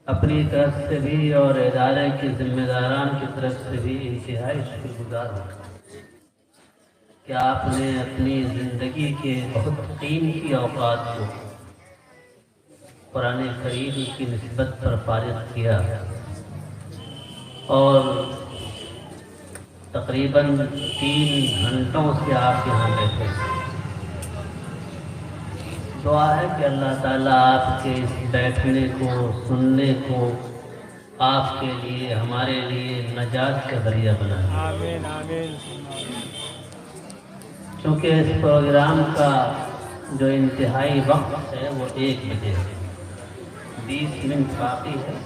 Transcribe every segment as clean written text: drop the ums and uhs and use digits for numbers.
اپنی طرف سے بھی اور ادارے کے ذمہ داران کی طرف سے بھی انتہائی شکر گزار ہوں کہ آپ نے اپنی زندگی کے بہت قیمتی اوقات کو قرآن کریم کی نسبت پر فارغ کیا اور تقریباً 3 گھنٹوں سے آپ یہاں بیٹھے ہیں۔ دعا ہے کہ اللہ تعالیٰ آپ کے اس بیٹھنے کو سننے کو آپ کے لیے ہمارے لیے نجات کا ذریعہ بنائے۔ آمین آمین۔ چونکہ اس پروگرام کا جو انتہائی وقت ہے وہ 1 بجے ہے، 20 منٹ باقی ہے،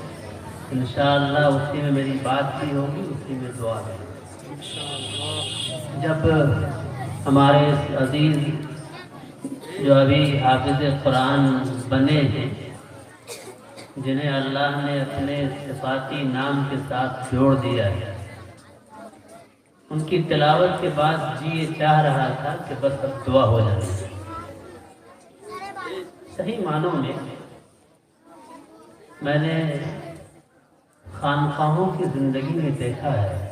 انشاءاللہ اسی میں میری بات بھی ہوگی، اسی میں دعا ہے۔ جب ہمارے اس عزیز جو ابھی حافظ قرآن بنے ہیں، جنہیں اللہ نے اپنے صفاتی نام کے ساتھ جوڑ دیا ہے، ان کی تلاوت کے بعد جی یہ چاہ رہا تھا کہ بس اب دعا ہو جائے۔ صحیح معنوں میں نے خانقاہوں کی زندگی میں دیکھا ہے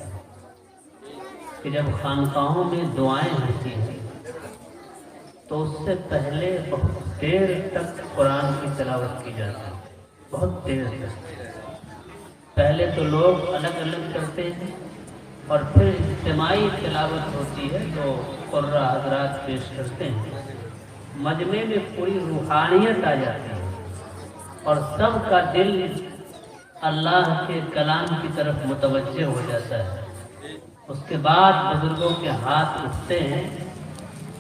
کہ جب خانقاہوں میں دعائیں ہوتی ہیں تو اس سے پہلے بہت دیر تک قرآن کی تلاوت کی جاتی ہے، بہت دیر تک۔ پہلے تو لوگ الگ الگ کرتے ہیں اور پھر اجتماعی تلاوت ہوتی ہے تو قرہ حضرات پیش کرتے ہیں، مجمع میں پوری روحانیت آ جاتی ہے اور سب کا دل اللہ کے کلام کی طرف متوجہ ہو جاتا ہے۔ اس کے بعد بزرگوں کے ہاتھ اٹھتے ہیں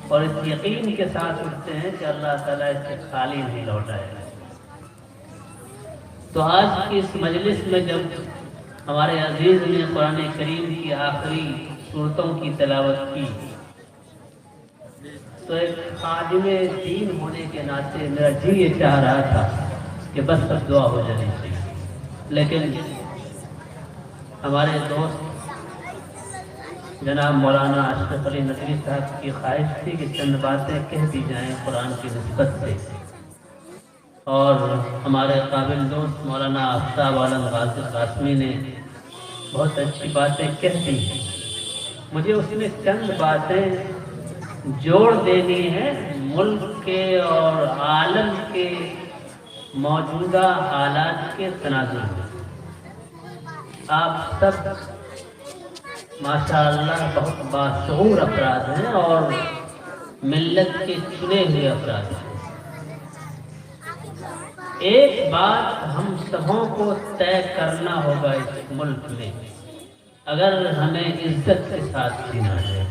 اور اس یقین کے ساتھ اٹھتے ہیں کہ اللہ تعالیٰ اس سے خالی نہیں لوٹائے گا۔ تو آج کی اس مجلس میں جب ہمارے عزیز نے قرآن کریم کی آخری صورتوں کی تلاوت کی تو ایک خادم دین ہونے کے ناطے میرا جی یہ چاہ رہا تھا کہ بس اب دعا ہو جانی چاہیے، لیکن ہمارے دوست جناب مولانا اشرف علی ندوی صاحب کی خواہش تھی کہ چند باتیں کہہ دی جائیں قرآن کی نسبت سے، اور ہمارے قابل دوست مولانا آفتاب عالم غازی قاسمی نے بہت اچھی باتیں کہہ دی۔ مجھے اس میں چند باتیں جوڑ دینی ہے ملک کے اور عالم کے موجودہ حالات کے تناظر میں۔ آپ سب ماشاءاللہ بہت باشعور افراد ہیں اور ملت کے چنے ہوئے افراد ہیں۔ ایک بات ہم سبوں کو طے کرنا ہوگا اس ملک میں اگر ہمیں عزت کے ساتھ جینا ہے۔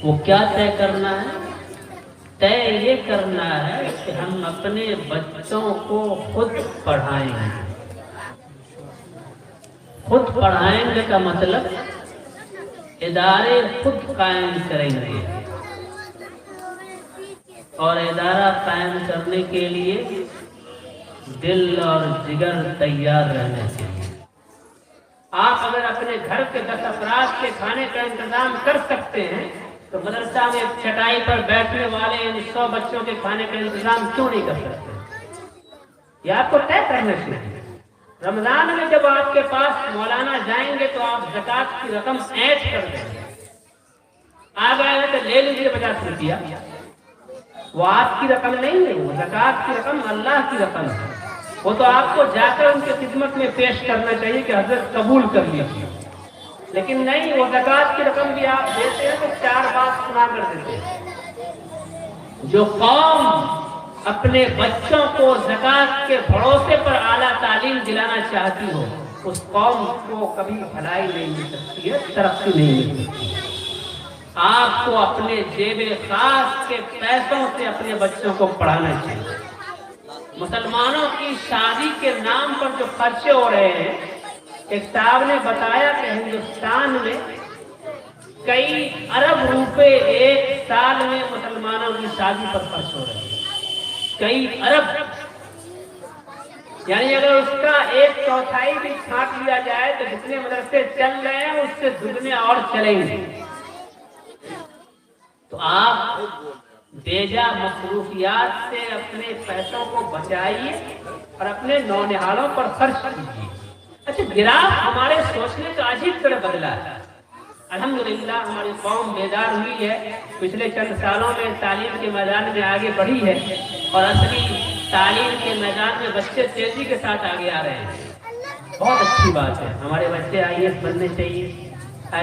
وہ کیا طے کرنا ہے؟ طے یہ کرنا ہے کہ ہم اپنے بچوں کو خود پڑھائیں گے۔ خود پڑھائیں گے کا مطلب ادارے خود قائم کریں گے، اور ادارہ قائم کرنے کے لیے دل اور جگر تیار رہنے چاہیے۔ آپ اگر اپنے گھر کے 10 افراد کے کھانے کا انتظام کر سکتے ہیں تو مدرسہ میں چٹائی پر بیٹھنے والے ان 100 بچوں کے کھانے کا انتظام کیوں نہیں کر سکتے؟ یہ آپ کو طے کرنا چاہیے۔ رمضان میں جب آپ کے پاس مولانا جائیں گے تو آپ زکوٰۃ کی رقم ایڈ کر دیں گے، آ گئے تو لے لیجیے 50 روپیہ، وہ آپ کی رقم نہیں ہے، وہ زکوٰۃ کی رقم اللہ کی رقم ہے، وہ تو آپ کو جا کر ان کی خدمت میں پیش کرنا چاہیے کہ حضرت قبول کر لیجیے۔ لیکن نہیں، وہ زکوٰۃ کی رقم بھی آپ دیتے ہیں تو 4 بات سنا کر دیتے ہیں۔ جو قوم اپنے بچوں کو زکوٰۃ کے بھروسے پر اعلیٰ تعلیم دلانا چاہتی ہو اس قوم کو کبھی بھلائی نہیں مل سکتی ہے، ترقی نہیں مل سکتی ہے۔ آپ کو اپنے جیب خاص کے پیسوں سے اپنے بچوں کو پڑھانا چاہیے۔ مسلمانوں کی شادی کے نام پر جو خرچے ہو رہے ہیں، ایک صاحب نے بتایا کہ ہندوستان میں کئی ارب روپے ایک سال میں مسلمانوں کی شادی پر خرچ ہو رہے ہیں، کئی ارب، یعنی اگر اس کا 1/4 بھی چھانٹ لیا جائے تو جتنے مدرسے چل رہے ہیں اس سے دگنے اور چلیں گے۔ تو آپ بیجا مصروفیات سے اپنے پیسوں کو بچائیے، اور اپنے نونہالوں پر خرچ کیجیے۔ اچھا، گراف ہمارے سوچنے کا عجیب طرح بدلا ہے۔ الحمدللہ ہماری قوم بیدار ہوئی ہے، پچھلے چند سالوں میں تعلیم کے میدان میں آگے بڑھی ہے، اور اصلی تعلیم کے میدان میں بچے تیزی کے ساتھ آگے آ رہے ہیں۔ بہت اچھی بات ہے، ہمارے بچے IAS بننے چاہیے،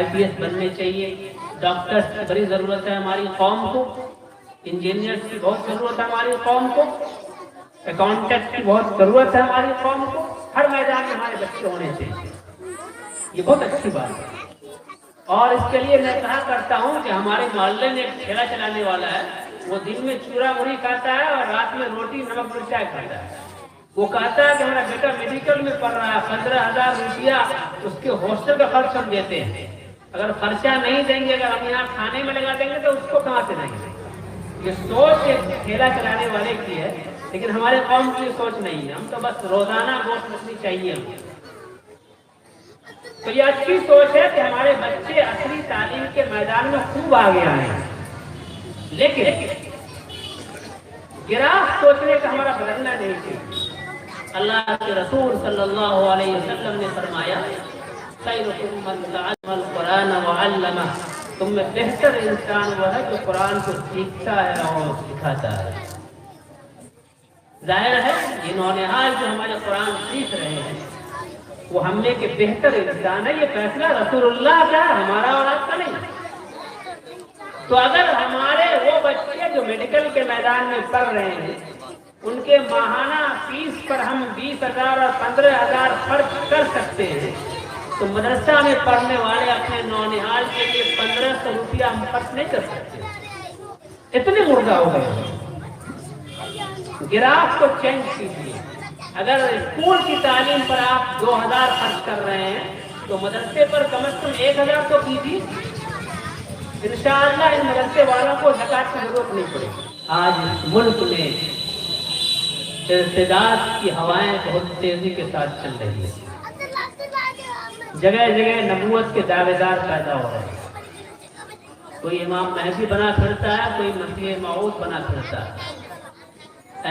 IPS بننے چاہیے، ڈاکٹرز کی بڑی ضرورت ہے ہماری قوم کو، انجینئرز کی بہت ضرورت ہے ہماری قوم کو، اکاؤنٹنٹ کی بہت ضرورت ہے ہماری قوم کو، ہر میدان میں ہمارے بچے ہونے چاہیے۔ یہ بہت اچھی بات ہے، اور اس کے لیے میں کہا کرتا ہوں کہ ہمارے محلے میں ایک ٹھیلا چلانے والا ہے، وہ دن میں چورا موڑی کھاتا ہے اور رات میں روٹی نمک مرچائی کھاتا ہے۔ وہ کہتا ہے کہ ہمارا بیٹا میڈیکل میں پڑھ رہا ہے، 15,000 روپیہ اس کے ہاسٹل کا خرچ ہم دیتے ہیں، اگر خرچہ نہیں دیں گے، اگر ہم یہاں کھانے میں لگا دیں گے تو اس کو کہاں سے دیں گے؟ یہ سوچ ٹھیلا چلانے والے کی ہے، لیکن ہمارے قوم کی سوچ نہیں ہے، ہم تو بس روزانہ گوشت مچھلی چاہیے ہمیں۔ تو یہ اچھی سوچ ہے کہ ہمارے بچے اصلی تعلیم کے میدان میں خوب آگے آئے ہیں، لیکن گراف سوچنے کا ہمارا بدلنا نہیں چاہیے۔ اللہ کے رسول صلی اللہ علیہ وسلم نے فرمایا، خیرکم من تعلم القرآن وعلمہ، تم میں بہتر انسان وہ ہے جو قرآن کو سیکھتا ہے اور سکھاتا ہے۔ ظاہر ہے یہ نونہال جو ہمارے قرآن سیکھ رہے ہیں وہ ہم میں کے بہتر انسان ہے، یہ فیصلہ رسول اللہ کا ہے، ہمارا اور آپ کا نہیں۔ تو اگر ہمارے وہ بچے جو میڈیکل کے میدان میں پڑھ رہے ہیں ان کے ماہانہ فیس پر ہم 20,000 اور 15,000 خرچ کر سکتے ہیں، تو مدرسہ میں پڑھنے والے اپنے نونہال کے لیے 1,500 روپیہ ہم خرچ نہیں کر سکتے، اتنے مردہ ہو گئے۔ گراف کو چینج کیجیے، اگر اسکول کی تعلیم پر آپ 2,000 خرچ کر رہے ہیں تو مدرسے پر کم از کم 1,000 تو کیجیے، انشاءاللہ ان مدرسے والوں کو زکوٰۃ کی ضرورت نہیں پڑے گی۔ آج اس ملک میں ارتداد کی ہوائیں بہت تیزی کے ساتھ چل رہی ہیں، جگہ جگہ نبوت کے دعوے دار پیدا ہو رہے ہیں، کوئی امام مہدی بنا پھرتا ہے، کوئی مسیح موعود بنا پھرتا ہے۔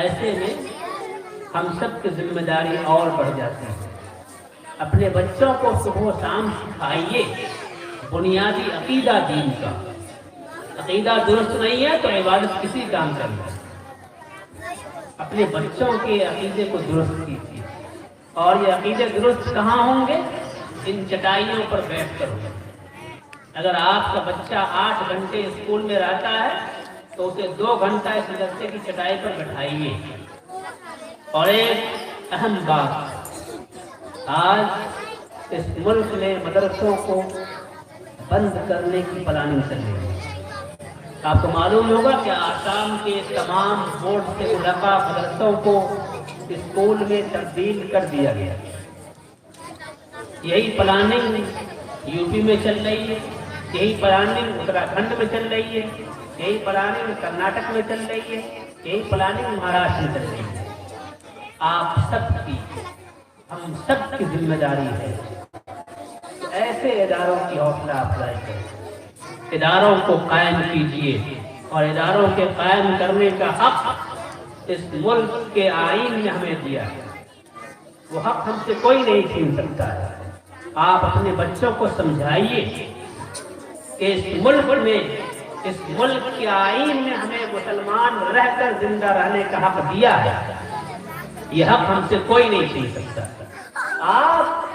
ایسے میں ہم سب کی ذمہ داری اور بڑھ جاتی ہے۔ اپنے بچوں کو صبح و شام سکھائیے بنیادی عقیدہ دین کا، عقیدہ درست نہیں ہے تو عبادت کسی کام کرنا ہے۔ اپنے بچوں کے عقیدے کو درست کیجیے، اور یہ عقیدے درست کہاں ہوں گے؟ ان چٹائیوں پر بیٹھ کر ہوں۔ اگر آپ کا بچہ 8 گھنٹے اسکول میں رہتا ہے تو اسے 2 گھنٹہ اس مدرسے کی چٹائی پر بٹھائیے۔ اور ایک اہم بات، آج اس ملک میں مدرسوں کو بند کرنے کی پلاننگ چل رہی ہے۔ آپ کو معلوم ہوگا کہ آسام کے تمام بورڈ سے ملحقہ مدرسوں کو اسکول میں تبدیل کر دیا گیا۔ یہی پلاننگ UP میں چل رہی ہے، یہی پلاننگ اتراکھنڈ میں چل رہی ہے، یہی پلاننگ کرناٹک میں چل رہی ہے، یہی پلاننگ مہاراشٹر میں چل رہی ہے۔ آپ سب کی، ہم سب کی ذمہ داری ہے ایسے اداروں کی حوصلہ افزائی کریں، اداروں کو قائم کیجیے، اور اداروں کے قائم کرنے کا حق اس ملک کے آئین نے ہمیں دیا ہے، وہ حق ہم سے کوئی نہیں چھین سکتا ہے۔ آپ اپنے بچوں کو سمجھائیے کہ اس ملک کے آئین نے ہمیں مسلمان رہ کر زندہ رہنے کا حق دیا ہے، یہ حق ہم سے کوئی نہیں چھین سکتا۔ آپ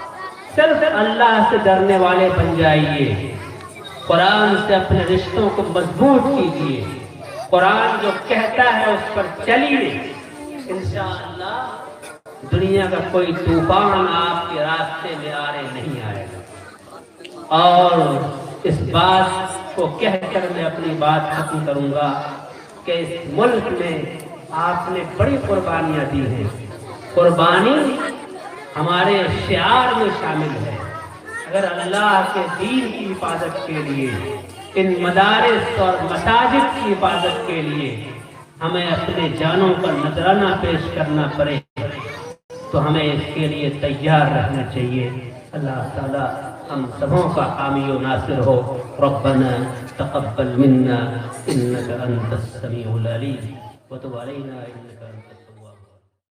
صرف اللہ سے ڈرنے والے بن جائیے، قرآن سے اپنے رشتوں کو مضبوط کیجیے، قرآن جو کہتا ہے اس پر چلیے، انشاءاللہ دنیا کا کوئی طوفان آپ کے راستے میں آڑے نہیں آئے گا۔ اور اس بات کو کہہ کر میں اپنی بات ختم کروں گا کہ اس ملک میں آپ نے بڑی قربانیاں دی ہیں، قربانی ہمارے شعار میں شامل ہے۔ اگر اللہ کے دین کی حفاظت کے لیے، ان مدارس اور مساجد کی حفاظت کے لیے ہمیں اپنے جانوں پر نذرانہ پیش کرنا پڑے تو ہمیں اس کے لیے تیار رہنا چاہیے۔ اللہ تعالیٰ ہم سبوں کا حامی و ناصر ہو۔ ربنا تقبل منا انك انت السميع العليم وتب علينا انك انت